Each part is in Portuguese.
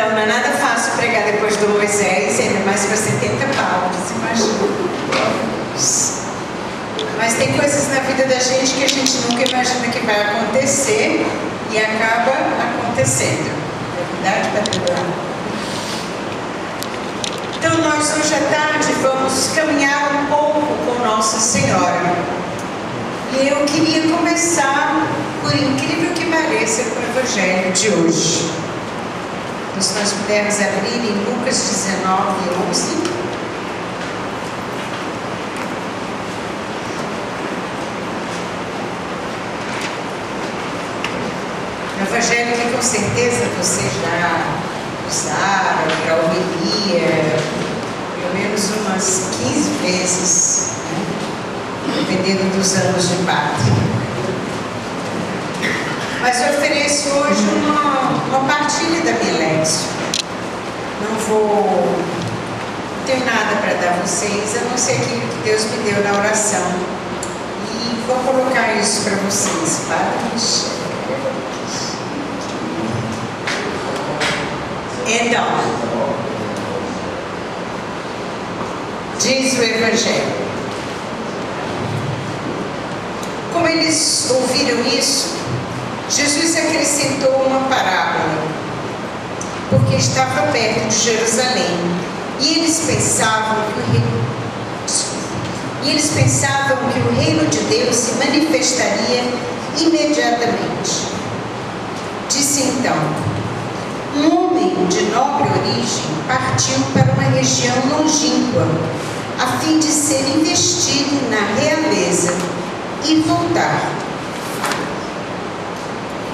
Então, não é nada fácil pregar depois do Moisés, ainda mais para 70 palavras, imagina. Mas tem coisas na vida da gente que a gente nunca imagina que vai acontecer e acaba acontecendo. É verdade, Patrícia? Então, nós hoje à tarde vamos caminhar um pouco com Nossa Senhora. E eu queria começar, por incrível que pareça, com o Evangelho de hoje. Se nós pudermos abrir em Lucas 19:11. O Evangelho que com certeza vocês já usaram para homilia, pelo menos umas 15 vezes, né? Dependendo dos anos de pátria. Mas eu ofereço hoje uma partilha da minha Lécio. Não tenho nada para dar a vocês, a não ser aquilo que Deus me deu na oração. E vou colocar isso para vocês. Então, diz o Evangelho. Como eles ouviram isso, Jesus acrescentou uma parábola, porque estava perto de Jerusalém, e eles pensavam que o reino de Deus se manifestaria imediatamente. Disse então: um homem de nobre origem partiu para uma região longínqua, a fim de ser investido na realeza e voltar.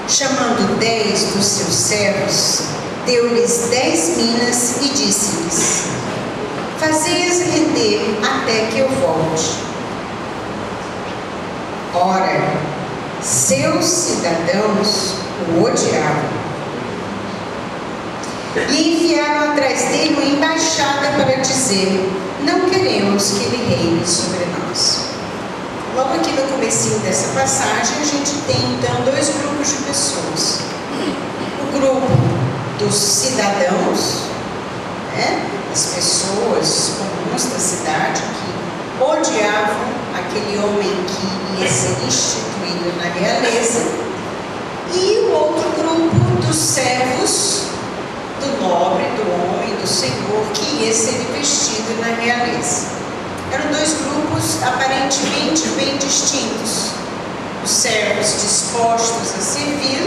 Chamando 10 dos seus servos, deu-lhes 10 minas e disse-lhes: fazei-as render até que eu volte. Ora, seus cidadãos o odiavam e enviaram atrás dele uma embaixada para dizer: não queremos que ele reine sobre nós. Logo aqui no comecinho dessa passagem, a gente tem então dois grupos de pessoas. O grupo dos cidadãos, né, as pessoas comuns da cidade que odiavam aquele homem que ia ser instituído na realeza, e o outro grupo dos servos do nobre, do homem, do Senhor, que ia ser investido na realeza. Eram dois grupos aparentemente bem distintos. Os servos dispostos a servir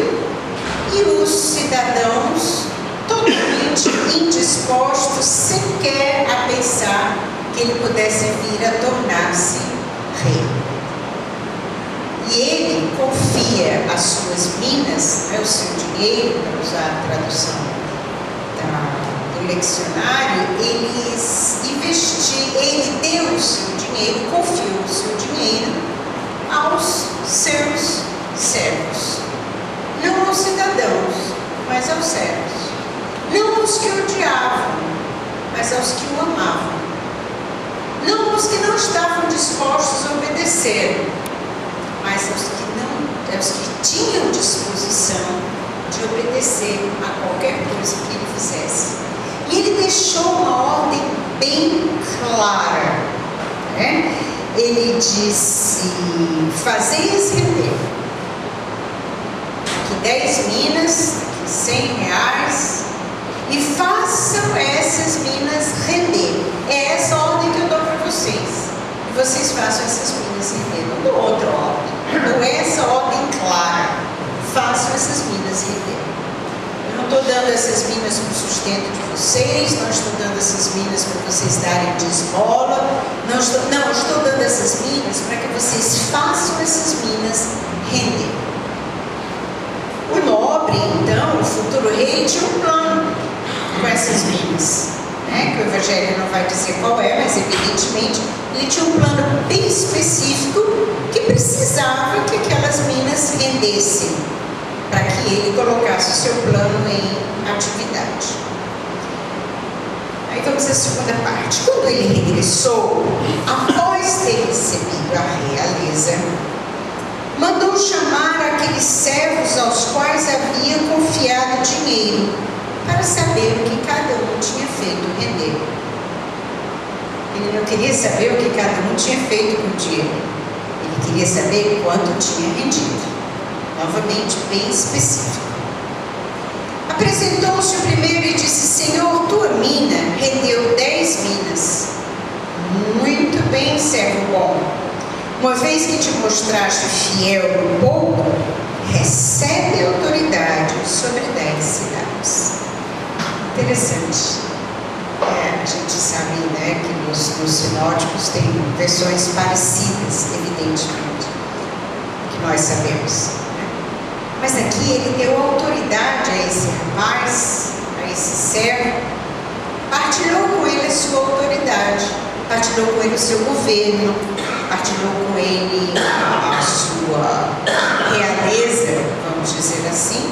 e os cidadãos totalmente indispostos sequer a pensar que ele pudesse vir a tornar-se rei. E ele confia as suas minas, o seu dinheiro, para usar a tradução do lecionário, ele deu o seu dinheiro, confiou o seu dinheiro aos seus servos. Não aos cidadãos, mas aos servos. Não aos que odiavam, mas aos que o amavam. Não aos que não estavam dispostos a obedecer, mas aos que tinham disposição de obedecer a qualquer coisa que ele fizesse. E ele deixou uma ordem bem clara, né? Ele disse: fazei-as render. Aqui 10 minas, aqui 100 reais, e façam essas minas render. É essa ordem que eu dou para vocês. E vocês façam essas minas render. Não dou outra ordem. Não é essa ordem clara. Façam essas minas render. Não estou dando essas minas para o sustento de vocês, não estou dando essas minas para vocês darem de esmola, estou dando essas minas para que vocês façam essas minas render. O nobre, então, o futuro rei, tinha um plano com essas minas, né? Que o Evangelho não vai dizer qual é, mas evidentemente ele tinha um plano bem específico que precisava que aquelas minas rendessem, para que ele colocasse o seu plano em atividade. Aí vamos à segunda parte. Quando ele regressou, após ter recebido a realeza, mandou chamar aqueles servos aos quais havia confiado dinheiro para saber o que cada um tinha feito render. Ele não queria saber o que cada um tinha feito no dia. Ele queria saber quanto tinha rendido. Novamente, bem específico. Apresentou-se o primeiro e disse: Senhor, tua mina rendeu 10 minas. Muito bem, servo bom. Uma vez que te mostraste fiel no pouco, recebe autoridade sobre 10 cidades. Interessante. A gente sabe, né, que nos sinóticos tem versões parecidas, evidentemente, que nós sabemos. Mas aqui ele deu autoridade a esse rapaz, a esse servo, partilhou com ele a sua autoridade, partilhou com ele o seu governo, partilhou com ele a sua realeza, vamos dizer assim,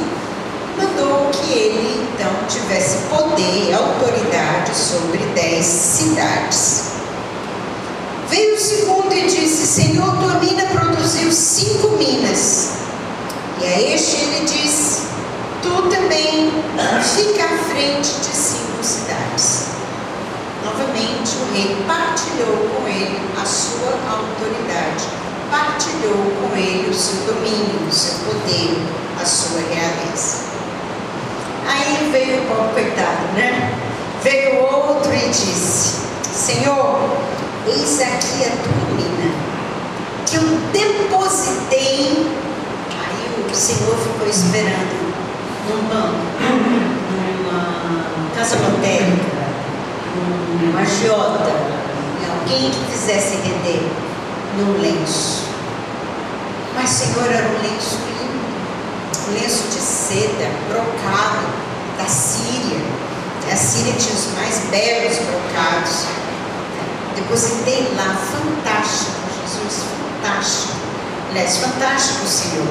mandou que ele então tivesse poder e autoridade sobre 10 cidades. Veio o segundo e disse: Senhor, tua mina produziu 5 minas. E a este ele disse: tu também fica à frente de 5 cidades. Novamente o rei partilhou com ele a sua autoridade, partilhou com ele o seu domínio, o seu poder, a sua realeza. Aí veio o pobre coitado, né? Veio outro e disse: Senhor, eis aqui a tua mina, que eu depositei. O Senhor ficou esperando num banco, numa casa lotérica, numa agiota, em alguém que fizesse render num lenço. Mas, Senhor, era um lenço lindo, um lenço de seda, brocado, da Síria. A Síria tinha os mais belos brocados. Depositei lá, fantástico, Jesus, fantástico. Aliás, fantástico, Senhor.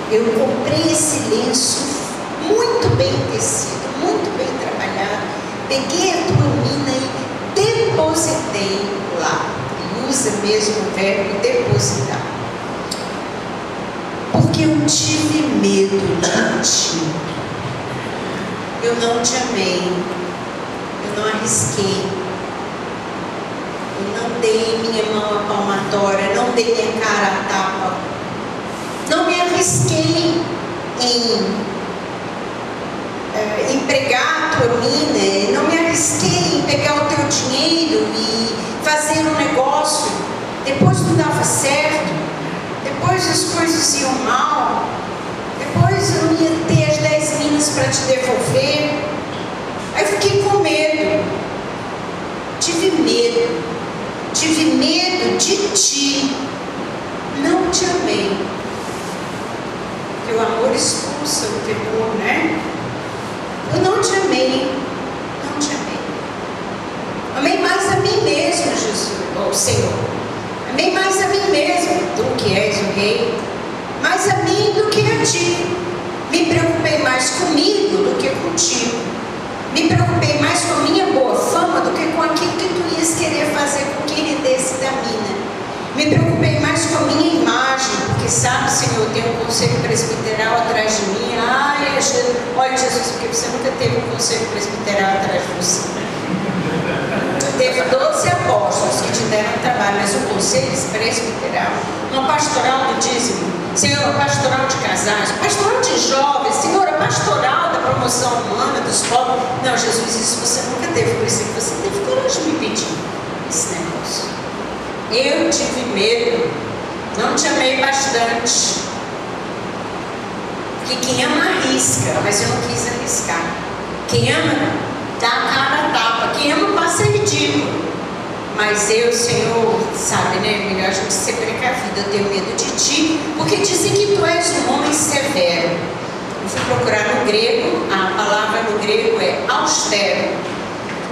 Eu comprei esse lenço muito bem tecido, muito bem trabalhado. Peguei a tua mina e depositei lá. Ele usa mesmo o verbo depositar. Porque eu tive medo de ti. Eu não te amei. Eu não arrisquei. Eu não dei minha mão à palmatória. Não dei minha cara à tapa. Não me arrisquei em empregar a tua mina, não me arrisquei em pegar o teu dinheiro e fazer um negócio, depois não dava certo, depois as coisas iam mal, depois eu não ia ter as 10 minas para te devolver. Aí eu fiquei com medo, tive medo de ti, não te amei. Porque o amor expulsa o temor, né? Eu não te amei, não te amei. Amei mais a mim mesmo, Jesus, ó Senhor. Amei mais a mim mesmo, tu que és o rei, mais a mim do que a ti. Me preocupei mais comigo do que contigo. Me preocupei mais com a minha boa fama do que com aquilo que tu ias querer fazer com que rendesse da mina. Me preocupei mais com a minha imagem, porque sabe, Senhor, tem um conselho presbiteral atrás de mim. Olha, Jesus, porque você nunca teve um conselho presbiteral atrás de você. Teve 12 apóstolos que te deram trabalho, mas o conselho presbiteral, uma pastoral do dízimo, Senhor, a pastoral de casais, a pastoral de jovens, Senhor, a pastoral da promoção humana dos pobres. Não, Jesus, isso você nunca teve, por isso que você teve coragem de me pedir esse negócio. Eu tive medo, não te amei bastante. Porque quem ama arrisca, mas eu não quis arriscar. Quem ama dá a cara a tapa, quem ama passa ridículo. Mas eu, Senhor, sabe, né? Melhor a gente ser precavido. Eu tenho medo de ti, porque dizem que tu és um homem severo. Eu fui procurar no grego, a palavra no grego é austero.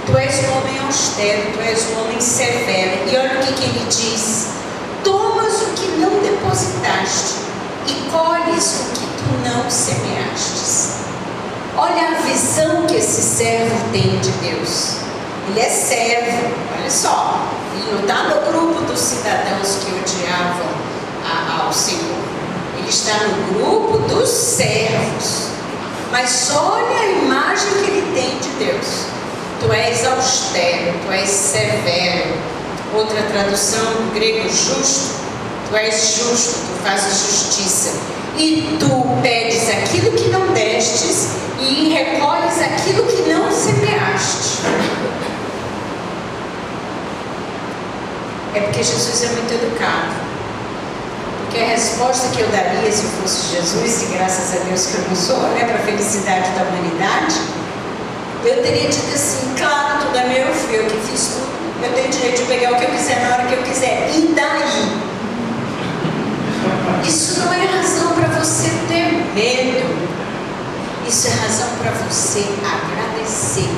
Tu és um homem austero, tu és um homem severo. E olha o que ele diz: tomas o que não depositaste e colhes o que tu não semeastes. Olha a visão que esse servo tem de Deus. Ele é servo, olha só. Ele não está no grupo dos cidadãos que odiavam ao Senhor. Ele está no grupo dos servos. mas olha a imagem que ele tem de Deus. Tu és austero, tu és severo. Outra tradução do grego, justo. Tu és justo, tu fazes justiça. E tu pedes aquilo que não destes e recolhes aquilo que não semeaste. É porque Jesus é muito educado. Porque a resposta que eu daria se eu fosse Jesus, e graças a Deus que eu não sou, né, para a felicidade da humanidade, eu teria dito assim: claro, tudo é meu, fui eu que fiz tudo. Eu tenho direito de pegar o que eu quiser na hora que eu quiser. E daí? Isso não é razão para você ter medo. Isso é razão para você agradecer,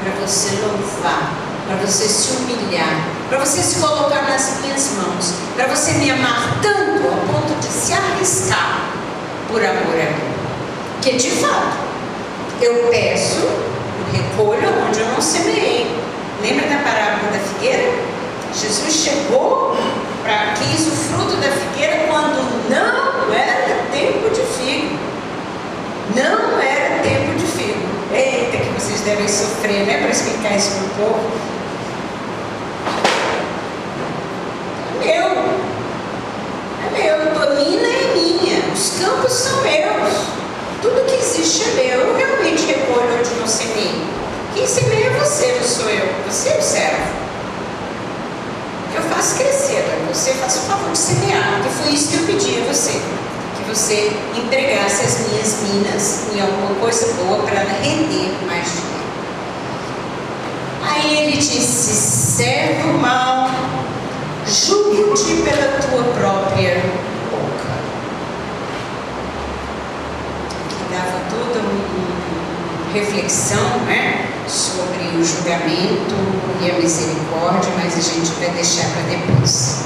para você louvar, para você se humilhar, para você se colocar nas minhas mãos, para você me amar tanto ao ponto de se arriscar por amor a mim. Que de fato, eu peço, eu recolho onde eu não semeei. Lembra da parábola da figueira? Jesus chegou para quis o fruto da figueira quando não era tempo de figo. Não era tempo de figo. Eita, que vocês devem sofrer, né? Para explicar isso para o povo. É meu, a mina é minha, os campos são meus, tudo que existe é meu. Eu realmente recolho onde não semei. Quem semeia é você, não sou eu. Você observa. Eu faço crescer, você faz o favor de semear, porque foi isso que eu pedi a você, que você empregasse as minhas minas em alguma coisa boa para render mais dinheiro. Aí ele disse: servo mau, julgo-te pela tua própria boca. Que dava toda uma reflexão, né, sobre o julgamento e a misericórdia, mas a gente vai deixar para depois.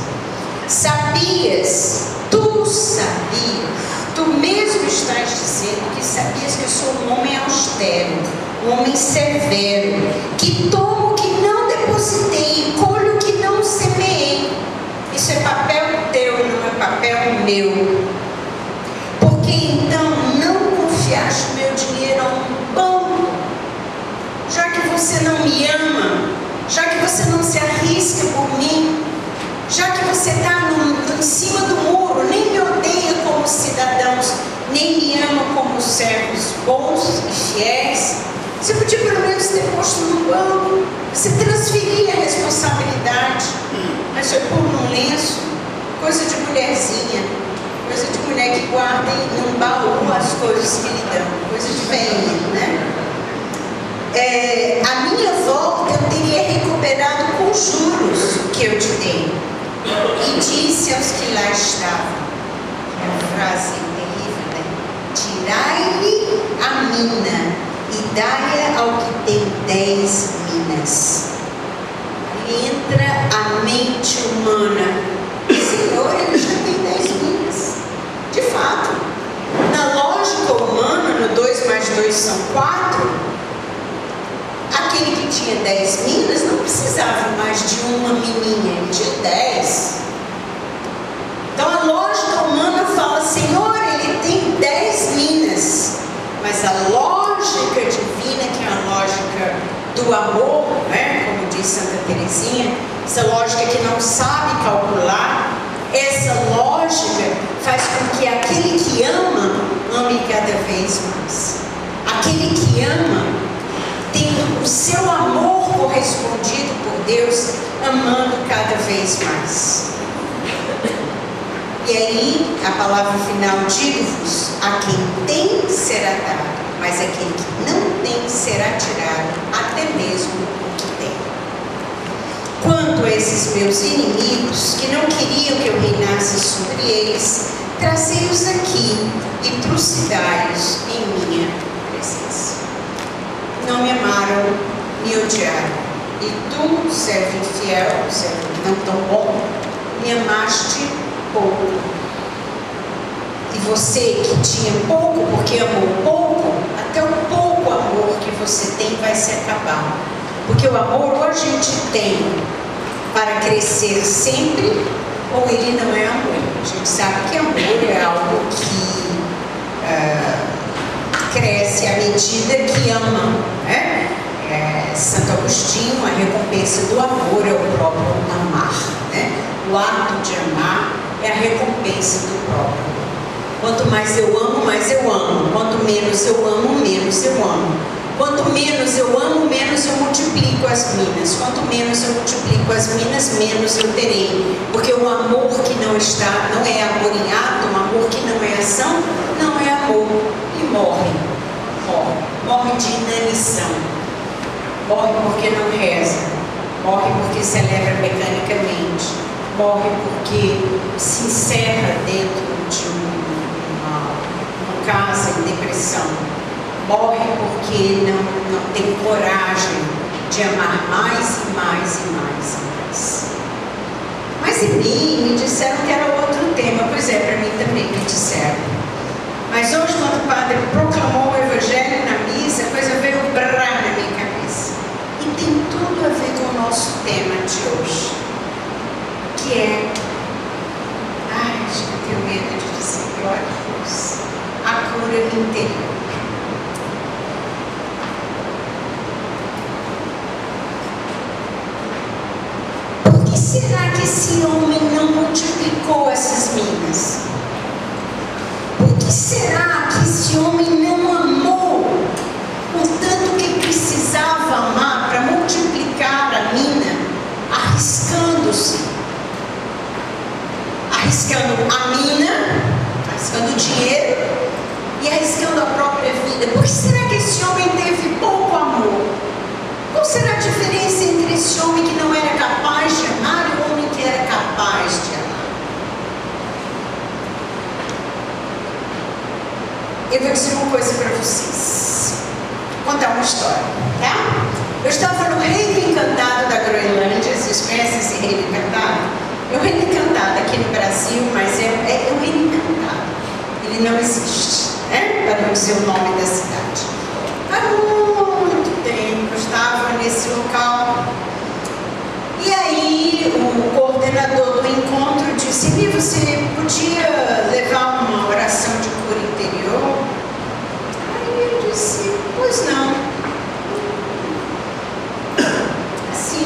Sabias, tu mesmo estás dizendo que sabias que eu sou um homem austero, um homem severo, que tomo o que não depositei e colho o que não semeei. Isso é papel teu e não é papel meu. Porque então não confiaste o meu dinheiro a um banco? Já que você não me ama, já que você não se arrisca por mim, já que você está em cima do muro, nem me odeia como cidadãos, nem me ama como servos bons e fiéis, você podia pelo menos ter posto no banco, você transferia a responsabilidade, mas foi pôr num lenço, coisa de mulherzinha, coisa de mulher que guarda num baú as coisas que lhe dão, coisa de velhinha, né? A minha volta eu teria recuperado com juros que eu te dei. E disse aos que lá estavam, é uma frase terrível, né? Tirai-lhe a mina e dai-a ao que tem 10 minas. Aí entra a mente humana. Senhor, ele já tem 10 minas. De fato, na lógica humana, no 2 mais 2 são 4. Aquele que tinha 10 minas não precisava mais de uma mininha, ele tinha 10. Então a lógica humana fala: Senhor, ele tem 10 minas. Mas a lógica divina, que é a lógica do amor, né? Como diz Santa Teresinha, essa lógica que não sabe calcular, essa lógica faz com que aquele que ama, ame cada vez mais. Aquele que ama tem o seu amor correspondido por Deus, amando cada vez mais. E aí, a palavra final: digo-vos, a quem tem será dado, mas aquele que não tem será tirado, até mesmo o que tem. Quanto a esses meus inimigos, que não queriam que eu reinasse sobre eles, trazei-os aqui e trucidai-os em minha presença. Não me amaram, me odiaram. E tu, servo infiel, servo não tão bom, me amaste pouco. E você que tinha pouco, porque amou pouco, até o pouco amor que você tem vai se acabar. Porque o amor ou a gente tem para crescer sempre, ou ele não é amor. A gente sabe que amor é algo que cresce à medida que ama, né? Santo Agostinho, a recompensa do amor é o próprio amar, né? O ato de amar é a recompensa do próprio. Quanto mais eu amo, mais eu amo. Quanto menos eu amo, menos eu amo. Quanto menos eu amo, menos eu multiplico as minas. Quanto menos eu multiplico as minas, menos eu terei. Porque o amor que não é amor em ato, um amor que não é ação, não é amor. E morre. Morre de inanição. Morre porque não reza. Morre porque celebra mecanicamente. Morre porque se encerra dentro de uma casa em depressão. Morre porque não tem coragem de amar mais e mais e mais e mais. Mas em mim me disseram que era outro tema. Pois é, para mim também me disseram. Mas hoje, quando o padre proclamou o Evangelho na missa, a coisa veio brá na minha cabeça. E tem tudo a ver com o nosso tema de hoje. Que é... Ai, acho que eu tenho medo de dizer, glória a Deus. A cura interior. Será que esse homem não multiplicou essas minas? Por que será que esse homem não amou o tanto que precisava amar para multiplicar a mina, arriscando-se? Arriscando a mina, arriscando o dinheiro e arriscando a própria vida. Por que será que esse homem teve pouco amor? Qual será a diferença entre esse homem que não era capaz de amar e o homem que era capaz de amar? Eu vou dizer uma coisa para vocês. Vou contar uma história, tá? Eu estava no Reino Encantado da Groenlândia. Vocês conhecem esse Reino Encantado? É o Reino Encantado aqui no Brasil, mas é o Reino Encantado. Ele não existe, né? Para não dizer o nome da cidade. Há muito tempo eu estava nesse local. E aí o coordenador do encontro disse: "E você podia levar uma oração de cura interior?" Aí eu disse: "Pois não." Assim,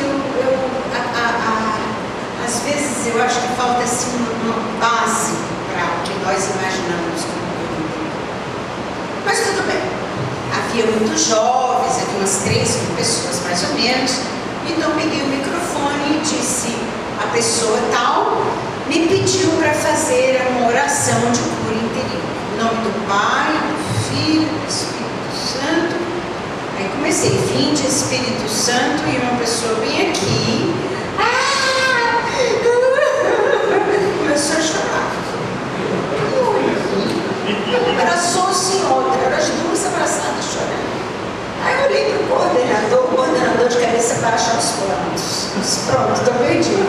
às vezes eu acho que falta assim uma base para o que nós imaginamos como cura interior. Mas tudo bem. Havia muitos jovens, havia umas 3.000 pessoas mais ou menos. Então peguei o microfone e disse: a pessoa tal me pediu para fazer uma oração de cura interior. Em nome do Pai, do Filho, do Espírito Santo. Aí comecei: "Vinde, Espírito Santo", e uma pessoa bem aqui. Começou a chorar. Abraçou-se em outra, eram as duas abraçadas chorando. Aí eu olhei para o coordenador de cabeça baixa aos prantos. Pronto, estou perdida.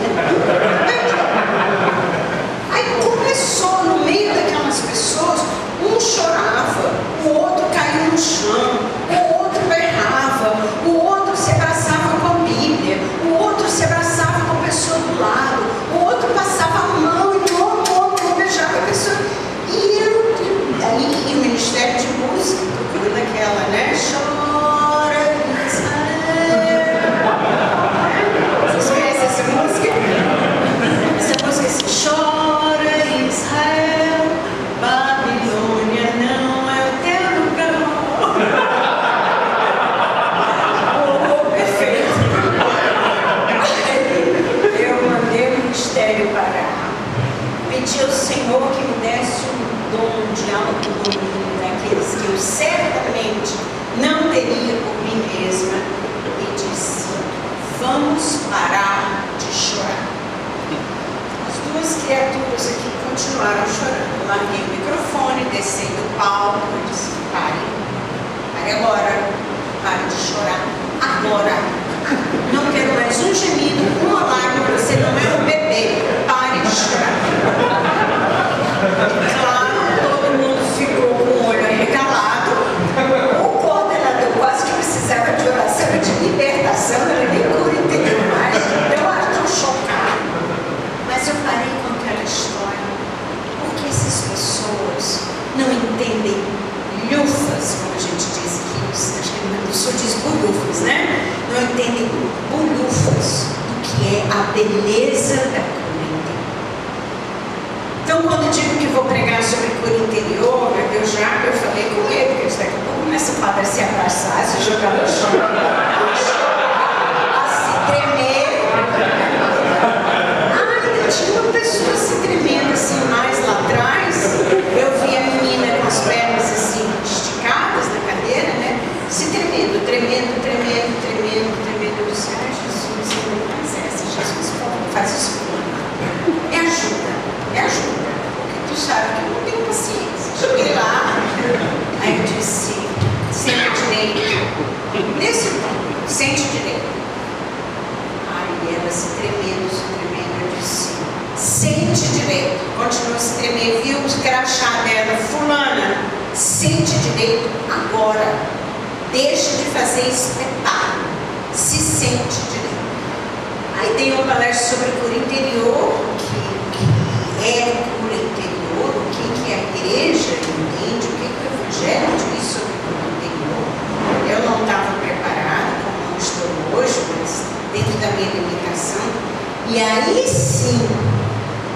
Aí começou, no meio daquelas pessoas, um chorava, o outro caiu no chão, o outro berrava, o outro se abraçava com a Bíblia, o outro se abraçava com a pessoa do lado, o outro passava a mão e beijava a pessoa. E o Ministério de Música, procurando aquela, né? Chora Israel. Vocês conhecem essa música? Essa música é assim: chora Israel, Babilônia não é o teu lugar. Oh, perfeito. Eu mandei o Ministério parar. Pedi ao Senhor que me desse dom de autodomínio daqueles que eu certamente não teria por mim mesma, e disse: vamos parar de chorar. As duas criaturas aqui continuaram chorando. Eu larguei o microfone, desci do palco e disse: pare agora, pare de chorar agora. Não quero mais um gemido, uma lágrima, você não é um bebê, pare de chorar. Claro, todo mundo ficou com o olho arregalado. O coordenador quase que precisava de oração de libertação, ele nem cura interior mais. Eu era tão chocada. Mas eu parei com aquela história, porque essas pessoas não entendem lufas como beleza da cura interior. Então, quando eu digo que vou pregar sobre cura interior, eu falei com ele, porque daqui a pouco começa o padre a se abraçar, se jogar no chão, a se tremer. Tinha uma pessoa se tremendo assim mais lá atrás. Eu vi a menina com as pernas assim esticadas na cadeira, né? Se tremendo. Eu disse, ai Jesus, não faz essa, Jesus, faz isso comigo. Me ajuda. Porque tu sabe que eu não tenho paciência. Cheguei lá, aí eu disse, senta direito. Nesse ponto, sente direito. Aí ela se tremendo, eu disse, sente direito. Continua a se tremer, viu o crachá dela, fulana, sente direito agora. Deixa de fazer espetáculo. Se sente direito. Aí tem uma palestra sobre cura interior, que é cura interior, o que a igreja entende, o que o Evangelho diz sobre cura interior. Eu não estava preparada, como não estou hoje, mas dentro da minha limitação. E aí sim,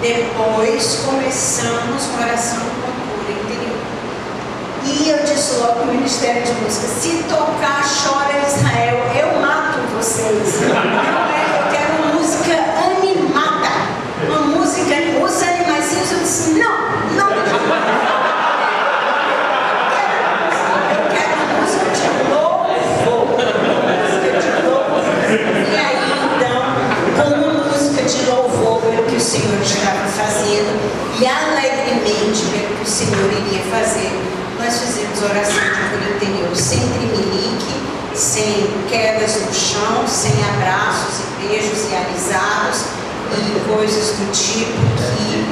depois começamos uma oração com cura interior. E eu disse logo no Ministério de Música, se tocar Chora Israel, eu mato vocês. Eu quero uma música animada. Uma música, os animaizinhos, eu disse, não. Eu quero uma música de louvor. E aí então, com uma música de louvor, pelo que o Senhor estava fazendo, e alegremente pelo que o Senhor iria fazer, nós fizemos oração de cura interior, sem tremelique, sem quedas no chão, sem abraços e beijos realizados e coisas do tipo que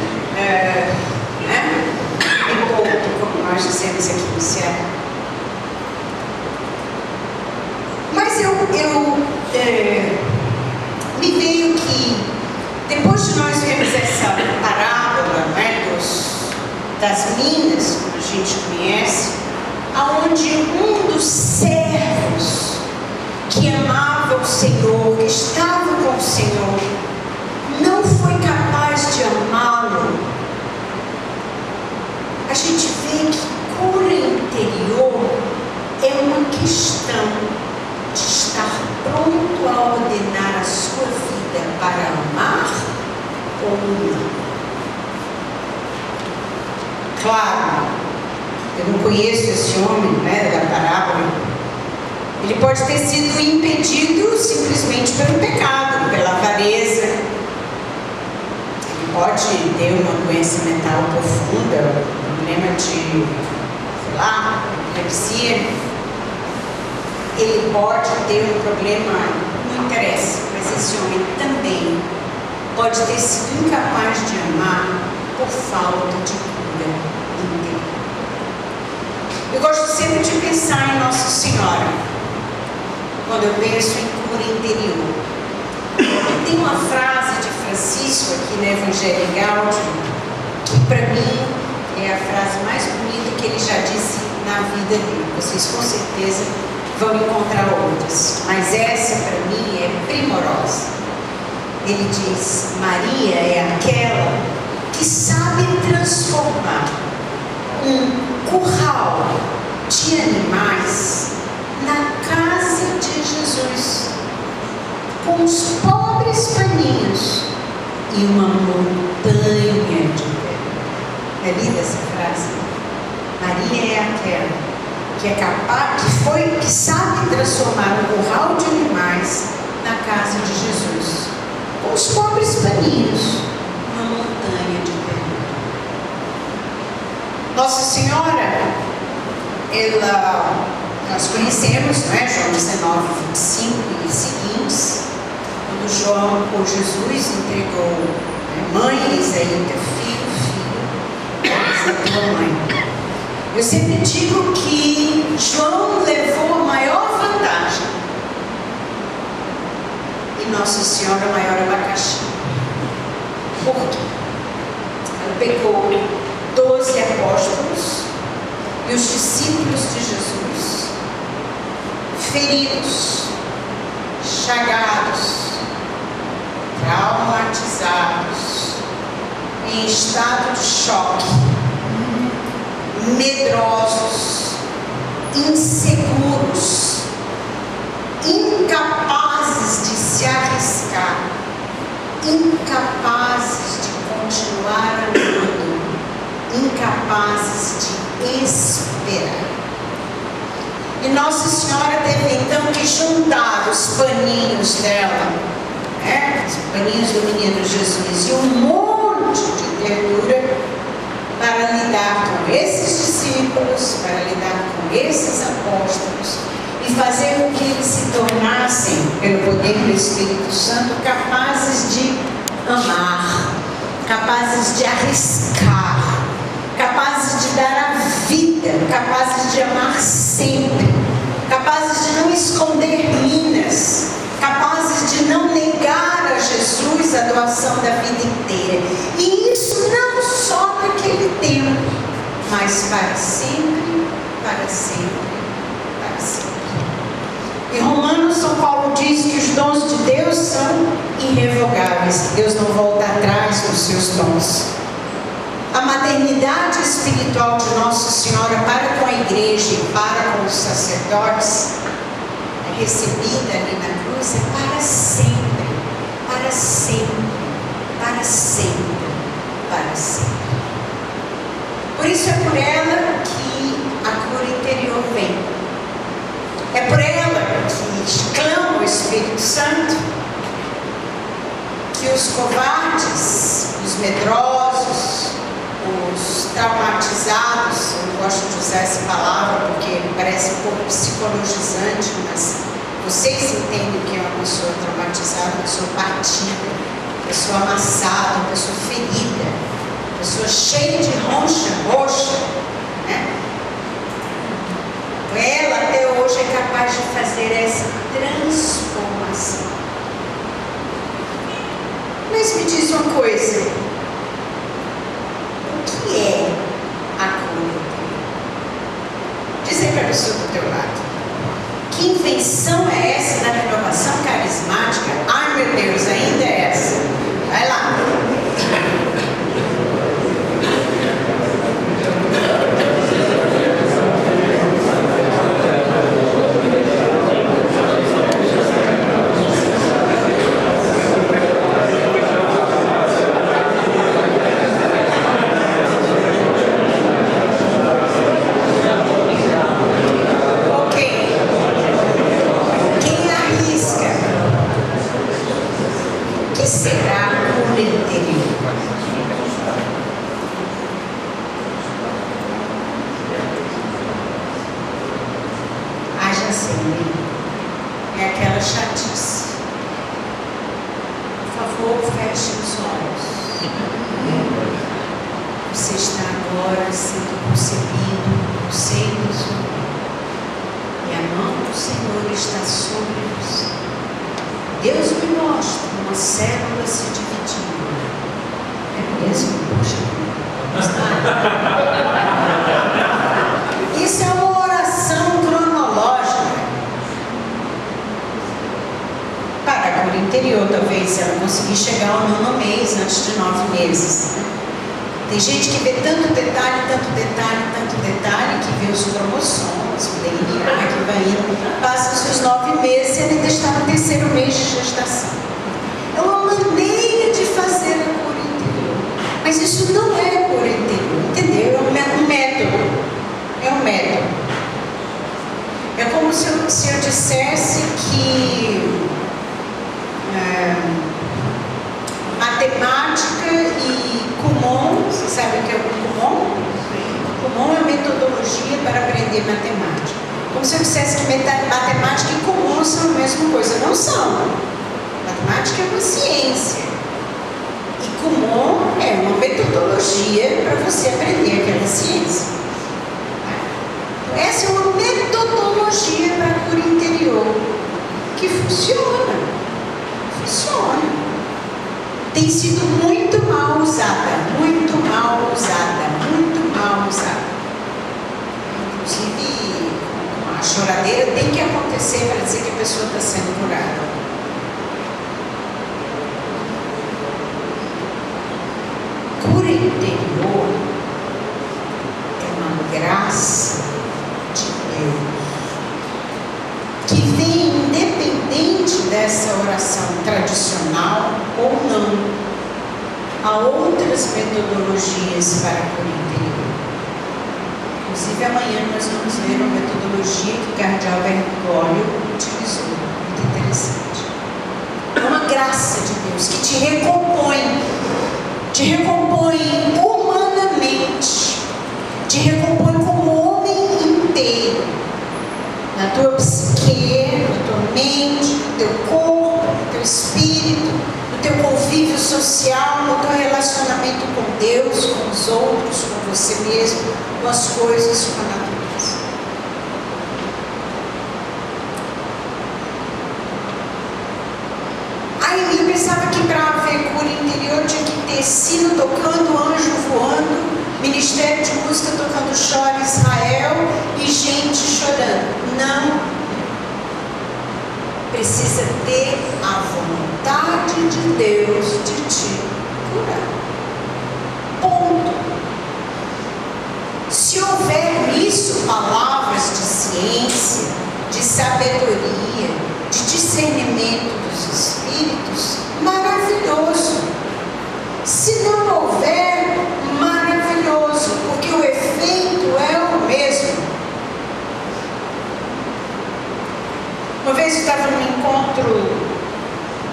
me pouco, como nós dizemos aqui no Ceará. Mas me veio que, depois de nós vermos essa parábola, né, das minas, como a gente conhece, aonde um dos servos que amava o Senhor, que estava com o Senhor, não foi capaz de amá-lo. A gente vê que cura interior é uma questão de estar pronto a ordenar a sua vida para amar ou não. Claro, eu não conheço esse homem, né, da parábola. Ele pode ter sido impedido simplesmente pelo pecado, pela avareza. Ele pode ter uma doença mental profunda, um problema de, sei lá, epilepsia. Ele pode ter um problema, não interessa, mas esse homem também pode ter sido incapaz de amar por falta de cura interior. Eu gosto sempre de pensar em Nossa Senhora quando eu penso em cura interior. Tem uma frase de Francisco aqui no Evangelho Gaudium que para mim é a frase mais bonita que ele já disse na vida dele. Vocês com certeza vão encontrar outras, mas essa para mim é primorosa. Ele diz: Maria é aquela que sabe transformar um curral de animais na casa de Jesus, com os pobres paninhos e uma montanha de pedra. É linda essa frase. Maria é aquela que é capaz, que sabe transformar um curral de animais na casa de Jesus, com os pobres paninhos, uma montanha de pedra. Nossa Senhora, nós conhecemos, não é? João 19, 25 e seguintes, quando João, ou Jesus, entregou, mãe, eis aí o teu filho, eis a tua mãe. Eu sempre digo que João levou a maior vantagem e Nossa Senhora a maior abacaxi. Por quê? Ela pegou 12 apóstolos e os discípulos de Jesus, feridos, chagados, traumatizado, em estado de choque, medrosos, inseguros, incapazes de se arriscar, incapazes de continuar andando, incapazes de esperar. E Nossa Senhora teve então que juntar os paninhos dela, os paninhos do menino Jesus, e um monte de ternura para lidar com esses discípulos, para lidar com esses apóstolos e fazer com que eles se tornassem, pelo poder do Espírito Santo, capazes de amar, capazes de arriscar, capazes de dar a vida, capazes de amar sempre, capazes de não esconder minas, capazes de não negar a Jesus a doação da vida inteira. E isso não só naquele tempo, mas para sempre, para sempre, para sempre. Em Romanos, São Paulo diz que os dons de Deus são irrevogáveis. Deus não volta atrás dos seus dons. A maternidade espiritual de Nossa Senhora para com a igreja e para com os sacerdotes, recebida ali na cruz, é para sempre, para sempre, para sempre, para sempre. Por isso é por ela que a cura interior vem. É por ela que clama o Espírito Santo, que os covardes, os medrosos, os traumatizados, eu não gosto de usar essa palavra porque parece um pouco psicologizante, mas vocês entendem o que é uma pessoa traumatizada, uma pessoa batida, uma pessoa amassada, uma pessoa ferida, uma pessoa cheia de roxa, né? Ela até hoje é capaz de fazer essa transformação. Mas me diz uma coisa, o que é a cura? Diz aí para a pessoa do teu lado. Que invenção é essa da renovação carismática? Ai meu Deus, ainda é essa. Vai lá. É aquela chatice. Por favor, feche os olhos. Você está agora sendo concebido no seio do Senhor. E a mão do Senhor está sobre você. Deus me mostra uma célula se dividindo. É mesmo? Poxa. Isso é uma oração cronológica. Para a cura interior, talvez ela conseguir chegar ao 9º mês antes de 9 meses. Tem gente que vê tanto detalhe, que vê os cromossomos, o DNA que vai indo, passa os seus 9 meses e ele ainda está no 3º mês de gestação. É uma maneira de fazer a cura interior. Mas isso não é cura interior, entendeu? É um método. É um método. É como se eu dissesse que matemática e Kumon, você sabe o que é o Kumon? Kumon é metodologia para aprender matemática. Como se eu dissesse que matemática e Kumon são a mesma coisa. Não são. Matemática é uma ciência. E Kumon é uma metodologia para você aprender aquela ciência. Essa é uma metodologia para a cura interior que funciona. Funciona. Tem sido muito mal usada. Inclusive, a choradeira tem que acontecer para dizer que a pessoa está sendo curada. Cura interior é uma graça de Deus que vem independente dessa oração tradicional ou não. Há outras metodologias para a cura interior. Inclusive amanhã nós vamos ver uma metodologia que o cardeal Bergoglio utilizou. Muito interessante. É uma graça de Deus que te recompõe humanamente, te recompõe como homem inteiro, na tua psique, na tua mente, no teu corpo, no teu espírito, no teu convívio social, no teu relacionamento com Deus, com os outros, com você mesmo, com as coisas, com a natureza. Aí eu pensava que para haver cura interior tinha que ter sino tocando, anjo voando, ministério de música tocando Chora Israel e gente chorando. Não. Precisa ter a vontade de Deus de te curar. Ponto. Se houver nisso palavras de ciência, de sabedoria, de discernimento dos espíritos, maravilhoso. Se não houver, maravilhoso, porque o efeito é o mesmo. Uma vez eu estava num encontro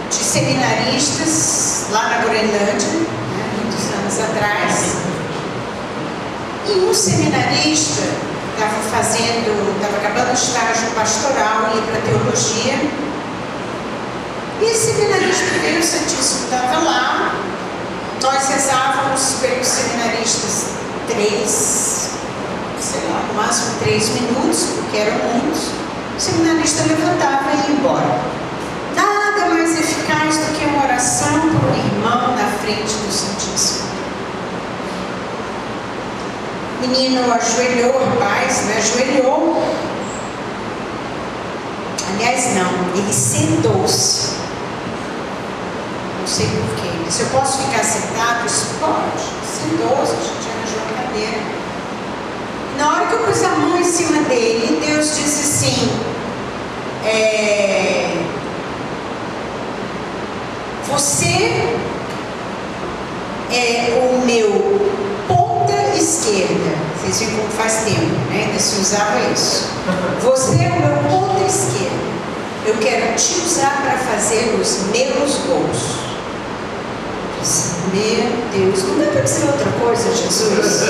de seminaristas lá na Groenlândia, muitos anos atrás, e um seminarista estava acabando o estágio pastoral, ia para teologia, e esse seminarista veio, o Santíssimo estava lá, nós rezávamos pelos seminaristas no máximo 3 minutos, porque eram muitos. O seminarista levantava e ia embora. Nada mais eficaz do que uma oração para o irmão na frente do Santíssimo. O menino ajoelhou, o rapaz, né? Ajoelhou. Aliás, não, ele sentou-se. Não sei porquê. Ele disse: eu posso ficar sentado? Isso pode. Sentou-se, a gente arranjou a cadeira. Na hora que eu pus a mão em cima dele, Deus disse assim: você é o meu ponta esquerda. Vocês viram como faz tempo, né? Ainda se usava isso. Você é o meu ponta esquerda. Eu quero te usar para fazer os meus gols. Meu Deus, não dá para dizer outra coisa, Jesus?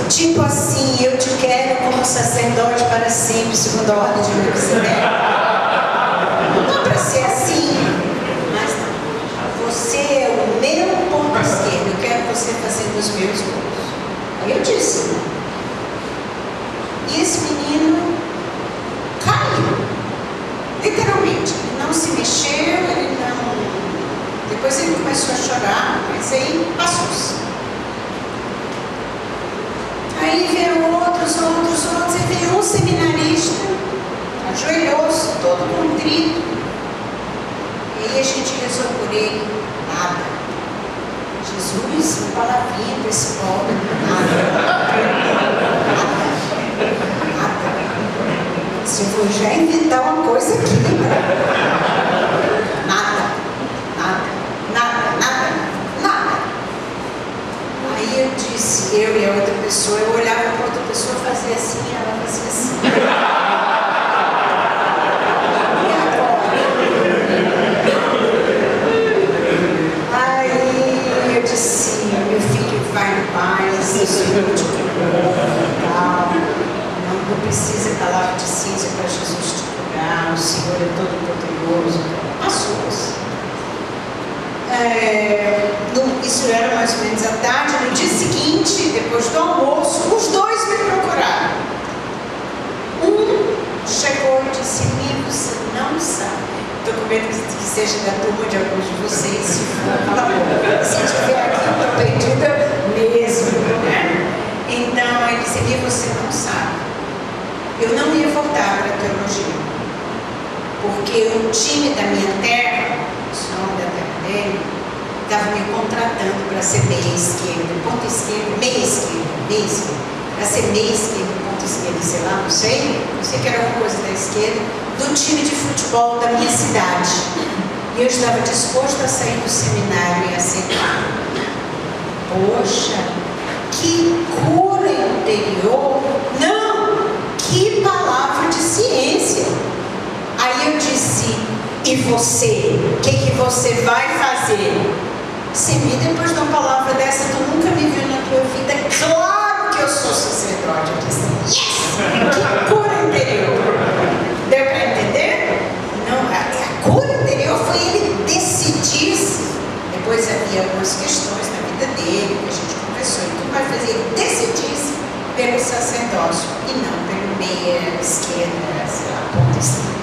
Tipo assim, eu te quero como sacerdote para sempre, segundo a ordem de Melquisedeque. Não dá para ser assim, mas não. Você é o meu ponto esquerdo, eu quero você fazendo os meus gols. Aí eu disse, né? E esse menino caiu, literalmente. Ele não se mexeu, ele não. Depois ele começou a chorar, mas aí passou-se. Aí vieram outros, e veio um seminarista, ajoelhou-se, todo contrito. E aí a gente rezou por ele, nada. Jesus, uma palavrinha para esse pobre, nada. Se eu vou já inventar uma coisa aqui, nada. Aí eu disse, eu e a outra pessoa, eu olhava para a outra pessoa, fazia assim, ela fazia assim. E agora? Aí eu disse, meu filho, vai em paz, eu sou de tal, não precisa da palavra de ciência para Jesus te curar, o Senhor é todo poderoso. Passou-se. Isso era mais ou menos à tarde. No dia seguinte, depois do almoço, os dois me procuraram. Um chegou e disse: você não sabe. Estou com medo que seja da turma de alguns de vocês. Se for, cala a boca. Se estiver aqui, estou perdida mesmo, né? Então ele disse: você não sabe. Eu não ia voltar para a teologia, porque o time da minha terra, o nome da terra dele, estava me contratando candidatando para ser meia esquerda, ponta esquerda, meia esquerda, para ser meia esquerda, ponta esquerda, sei lá, não sei que era alguma coisa da esquerda, do time de futebol da minha cidade. E eu estava disposto a sair do seminário e aceitar. Poxa, que cura interior! Não, que palavra de ciência! Aí eu disse, e você? O que você vai fazer? Semi, depois de uma palavra dessa, tu nunca me viu na tua vida. Claro que eu sou sacerdote. Eu disse, yes! Que cura interior! Deu para entender? Não, a cura interior foi ele decidir-se. Depois havia algumas questões na vida dele, que a gente conversou, e tudo vai fazer ele decidir-se pelo sacerdócio e não pelo meia esquerda, sei lá, ponta esquerda.